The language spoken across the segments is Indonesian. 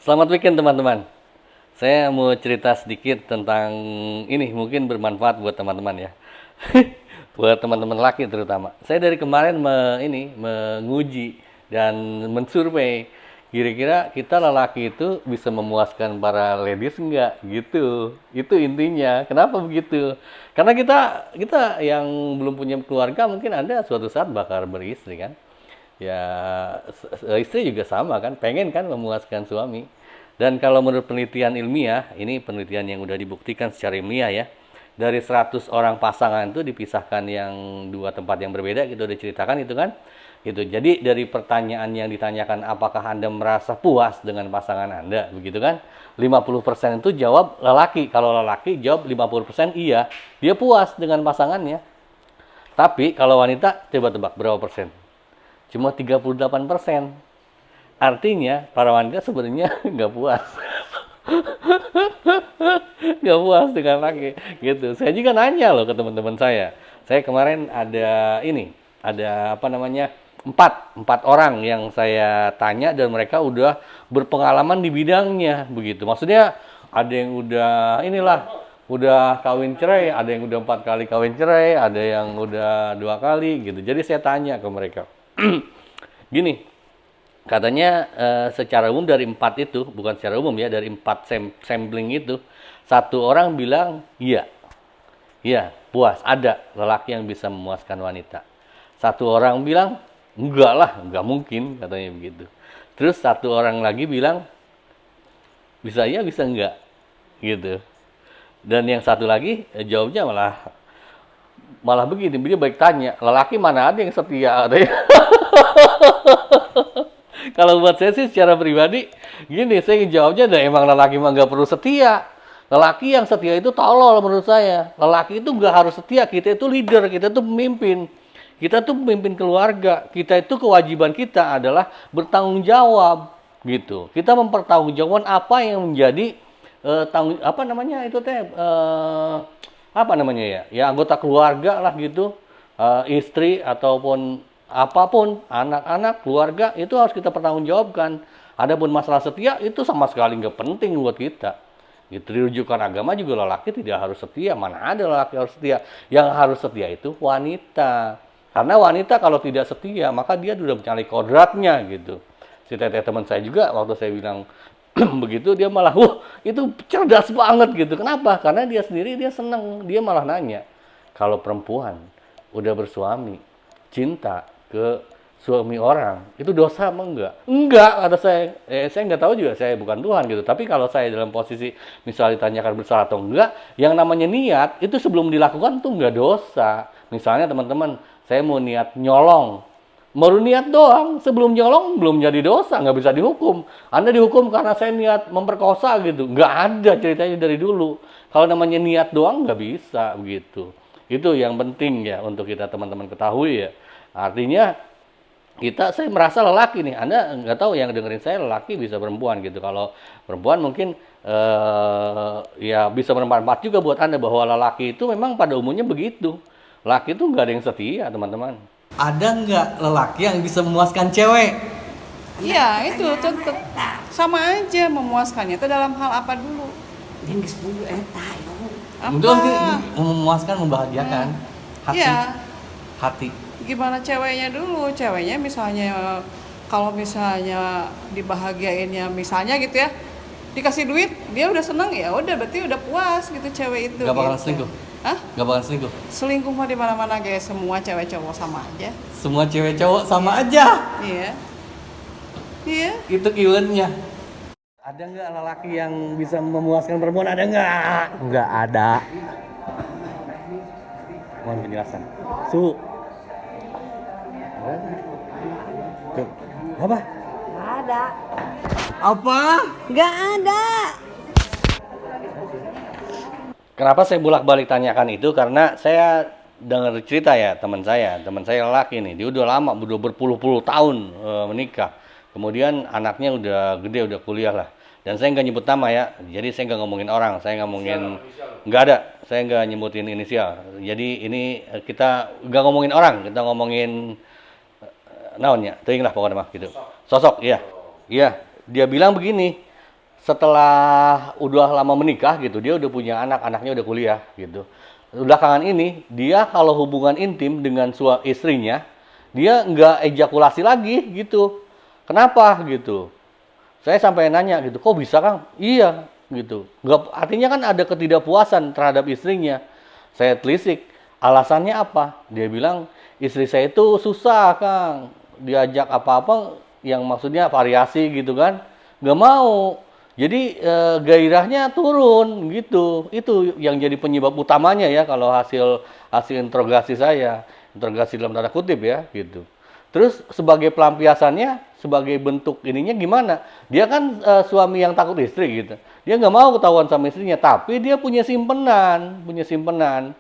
Selamat weekend teman-teman. Saya mau cerita sedikit tentang ini, mungkin bermanfaat buat teman-teman ya. Buat teman-teman laki terutama. Saya dari kemarin menguji dan mensurvei kira-kira kita lelaki itu bisa memuaskan para ladies enggak gitu. Itu intinya. Kenapa begitu? Karena kita yang belum punya keluarga mungkin Anda suatu saat bakal beristri kan. Ya, istri juga sama kan, pengen kan memuaskan suami. Dan kalau menurut penelitian ilmiah, ini penelitian yang udah dibuktikan secara ilmiah ya, dari 100 orang pasangan itu dipisahkan yang dua tempat yang berbeda, gitu udah diceritakan itu kan. Gitu. Jadi dari pertanyaan yang ditanyakan apakah Anda merasa puas dengan pasangan Anda, begitu kan? 50% itu jawab lelaki. Kalau lelaki jawab 50% iya, dia puas dengan pasangannya. Tapi kalau wanita, coba tebak berapa persen? Cuma 38%. Artinya para wanita sebenarnya nggak puas. Nggak puas dengan laki gitu. Saya juga nanya loh ke teman-teman saya. Saya kemarin ada apa namanya, empat orang yang saya tanya dan mereka udah berpengalaman di bidangnya begitu. Maksudnya ada yang udah kawin cerai, ada yang udah 4 kali kawin cerai, ada yang udah 2 kali gitu. Jadi saya tanya ke mereka, gini, katanya secara umum dari 4 itu, bukan secara umum ya, dari 4 sampling itu, satu orang bilang iya, iya puas, ada lelaki yang bisa memuaskan wanita. Satu orang bilang enggak lah, enggak mungkin, katanya begitu. Terus satu orang lagi bilang bisa iya, bisa enggak, gitu. Dan yang satu lagi jawabnya malah malah begini, dia baik tanya, lelaki mana ada yang setia, katanya. Kalau buat saya sih secara pribadi, gini, saya jawabnya ada emang lelaki mah nggak perlu setia. Lelaki yang setia itu tolol menurut saya. Lelaki itu nggak harus setia, kita itu leader, kita itu pemimpin. Kita tuh pemimpin keluarga, kita itu kewajiban kita adalah bertanggung jawab gitu. Kita mempertanggungjawabkan apa yang menjadi apa namanya itu teh apa namanya ya? Ya anggota keluarga lah gitu. Istri ataupun apapun, anak-anak, keluarga itu harus kita pertanggungjawabkan. Adapun masalah setia itu sama sekali nggak penting buat kita. Gitu, di rujukan agama juga lelaki tidak harus setia. Mana ada lelaki harus setia? Yang harus setia itu wanita. Karena wanita kalau tidak setia, maka dia sudah mencari kodratnya gitu. Si teteh teman saya juga waktu saya bilang begitu, dia malah, wah itu cerdas banget gitu. Kenapa? Karena dia sendiri dia senang, dia malah nanya, kalau perempuan udah bersuami, cinta ke suami orang, itu dosa apa enggak? Enggak, kata saya. Saya nggak tahu juga, saya bukan Tuhan gitu. Tapi kalau saya dalam posisi misalnya ditanyakan bersalah atau enggak, yang namanya niat itu sebelum dilakukan tuh enggak dosa. Misalnya teman-teman, saya mau niat nyolong, baru niat doang, sebelum nyolong belum jadi dosa, nggak bisa dihukum. Anda dihukum karena saya niat memperkosa gitu, nggak ada ceritanya dari dulu. Kalau namanya niat doang nggak bisa begitu. Itu yang penting ya untuk kita teman-teman ketahui ya. Artinya saya merasa lelaki nih, Anda nggak tahu yang dengerin saya lelaki bisa perempuan gitu. Kalau perempuan mungkin ya bisa bermanfaat juga buat Anda bahwa lelaki itu memang pada umumnya begitu. Laki itu nggak ada yang setia teman-teman. Ada nggak lelaki yang bisa memuaskan cewek? Iya, itu tetap sama aja memuaskannya. Itu dalam hal apa dulu? Yang ke-10 eta Itu memuaskan, membahagiakan hati. Iya. Hati. Gimana ceweknya dulu? Ceweknya misalnya kalau misalnya dibahagiainnya misalnya gitu ya, dikasih duit, dia udah seneng ya udah berarti udah puas gitu cewek itu. Gak bakalan gitu. selingkuh? Hah? Gak bakalan selingkuh? Selingkuh mah di mana-mana guys, semua cewek cowok sama aja. Semua cewek cowok sama aja. Iya. Iya. Itu keywordnya. Ada nggak lelaki yang bisa memuaskan perempuan? Ada nggak? Nggak ada. Mohon penjelasan. Suhu. Tuh. Apa? nggak ada Apa? nggak ada Kenapa saya bolak-balik tanyakan itu? Karena saya dengar cerita ya teman saya lelaki nih, dia udah lama, udah berpuluh-puluh tahun menikah. Kemudian anaknya udah gede, udah kuliah lah. Dan saya nggak nyebut nama ya, jadi saya nggak ngomongin orang, saya ngomongin nggak ada, saya nggak nyebutin inisial. Jadi ini kita nggak ngomongin orang, kita ngomongin naonnya, teuing lah pokoknya mah gitu. Sosok, iya. Iya, dia bilang begini, setelah udah lama menikah gitu, dia udah punya anak, anaknya udah kuliah gitu. Belakangan ini dia kalau hubungan intim dengan istrinya, dia nggak ejakulasi lagi gitu. Kenapa gitu? Saya sampai nanya gitu, kok bisa Kang? Iya gitu. Nggak, artinya kan ada ketidakpuasan terhadap istrinya. Saya telisik, alasannya apa? Dia bilang, istri saya itu susah Kang. Diajak apa-apa yang maksudnya variasi gitu kan. Nggak mau. Jadi gairahnya turun gitu. Itu yang jadi penyebab utamanya ya kalau hasil interogasi saya. Interogasi dalam tanda kutip ya gitu. Terus sebagai pelampiasannya, sebagai bentuk ininya gimana? Dia kan suami yang takut istri gitu. Dia nggak mau ketahuan sama istrinya, tapi dia punya simpenan, punya simpenan.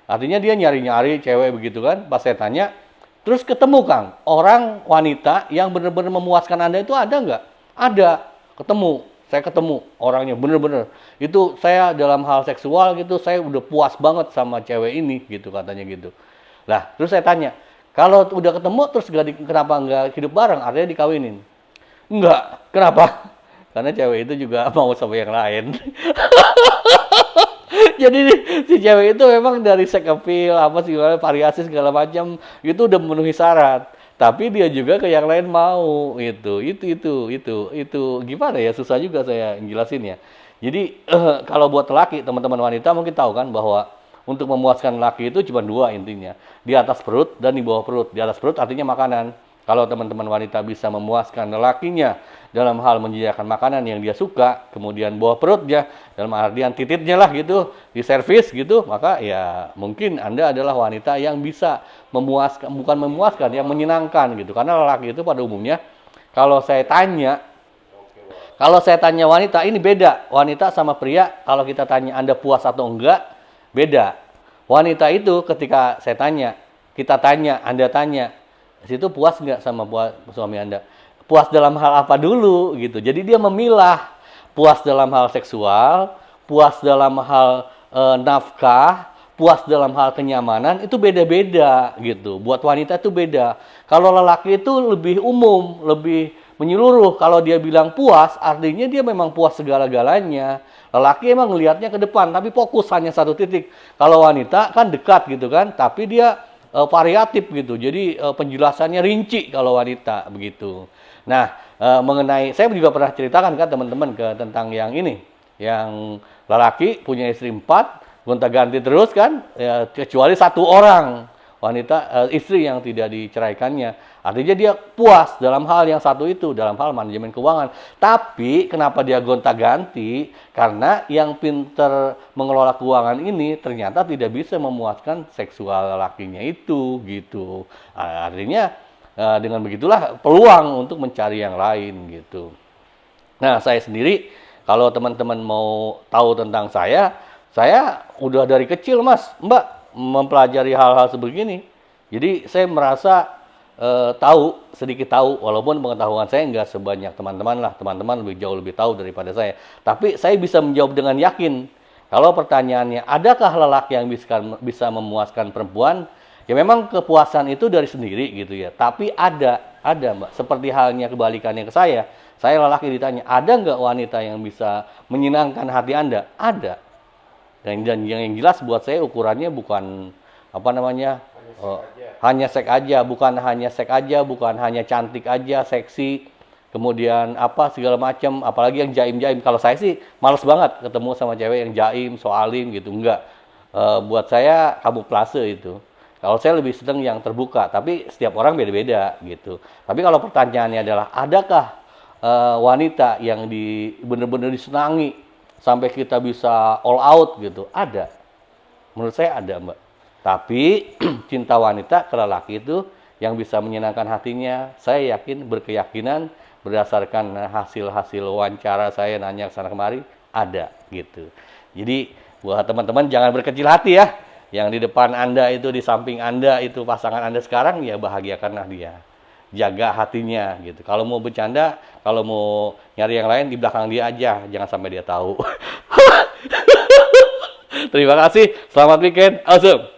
Artinya dia nyari-nyari cewek begitu kan. Pas saya tanya, terus ketemu Kang, orang wanita yang benar-benar memuaskan Anda itu ada nggak? Ada, ketemu. Saya ketemu orangnya bener-bener. Itu saya dalam hal seksual gitu, saya udah puas banget sama cewek ini gitu katanya gitu. Lah, terus saya tanya, kalau udah ketemu terus kenapa nggak hidup bareng? Artinya dikawinin. Enggak, kenapa? Karena cewek itu juga mau sama yang lain. Jadi si cewek itu memang dari sex appeal, apa segala variasi segala macam itu udah memenuhi syarat. Tapi dia juga ke yang lain mau itu gimana ya, susah juga saya jelasin ya. Jadi kalau buat laki, teman-teman wanita mungkin tahu kan bahwa untuk memuaskan laki itu cuma dua intinya, di atas perut dan di bawah perut. Di atas perut artinya makanan. Kalau teman-teman wanita bisa memuaskan lelakinya dalam hal menyediakan makanan yang dia suka, kemudian bawah perutnya dalam artian tititnya lah gitu, di servis gitu, maka ya mungkin Anda adalah wanita yang bisa memuaskan, bukan memuaskan, yang menyenangkan gitu. Karena lelaki itu pada umumnya kalau saya tanya wanita, ini beda. Wanita sama pria, kalau kita tanya Anda puas atau enggak, beda. Wanita itu ketika kita tanya, Anda tanya, situ puas nggak sama suami Anda? Puas dalam hal apa dulu gitu. Jadi dia memilah puas dalam hal seksual, puas dalam hal nafkah, puas dalam hal kenyamanan, itu beda-beda gitu. Buat wanita itu beda. Kalau lelaki itu lebih umum, lebih menyeluruh. Kalau dia bilang puas, artinya dia memang puas segala-galanya. Lelaki emang ngelihatnya ke depan, tapi fokus hanya satu titik. Kalau wanita kan dekat gitu kan, tapi dia variatif gitu. Jadi penjelasannya rinci kalau wanita begitu. Nah, mengenai saya juga pernah ceritakan kan teman-teman tentang yang ini, yang lelaki punya istri 4, gonta-ganti terus kan, ya, kecuali satu orang wanita istri yang tidak diceraikannya. Artinya dia puas dalam hal yang satu itu, dalam hal manajemen keuangan. Tapi kenapa dia gonta-ganti? Karena yang pinter mengelola keuangan ini ternyata tidak bisa memuaskan seksual lakinya itu gitu. Artinya dengan begitulah peluang untuk mencari yang lain gitu. Nah, saya sendiri kalau teman-teman mau tahu tentang saya udah dari kecil Mas, Mbak, mempelajari hal-hal sebegini. Jadi saya merasa sedikit tahu, walaupun pengetahuan saya nggak sebanyak teman-teman lah. Teman-teman jauh lebih tahu daripada saya. Tapi saya bisa menjawab dengan yakin. Kalau pertanyaannya, adakah lelaki yang bisa memuaskan perempuan? Ya memang kepuasan itu dari sendiri gitu ya. Tapi ada Mbak. Seperti halnya kebalikannya ke saya. Saya lelaki ditanya, ada nggak wanita yang bisa menyenangkan hati Anda? Ada. Dan yang jelas buat saya ukurannya bukan hanya seks aja, bukan hanya cantik aja, seksi, kemudian segala macam, apalagi yang jaim-jaim. Kalau saya sih males banget ketemu sama cewek yang jaim, soalim gitu, enggak. Buat saya kamuflase itu. Kalau saya lebih seneng yang terbuka, tapi setiap orang beda-beda gitu. Tapi kalau pertanyaannya adalah, adakah wanita yang benar-benar disenangi sampai kita bisa all out gitu? Ada. Menurut saya ada, Mbak. Tapi cinta wanita ke lelaki itu yang bisa menyenangkan hatinya, saya yakin, berkeyakinan berdasarkan hasil-hasil wawancara saya nanya ke sana kemari, ada gitu. Jadi buat teman-teman jangan berkecil hati ya. Yang di depan Anda itu, di samping Anda itu pasangan Anda sekarang, ya bahagiakanlah dia. Jaga hatinya gitu. Kalau mau bercanda, kalau mau nyari yang lain di belakang dia aja, jangan sampai dia tahu. Terima kasih, selamat weekend, awesome.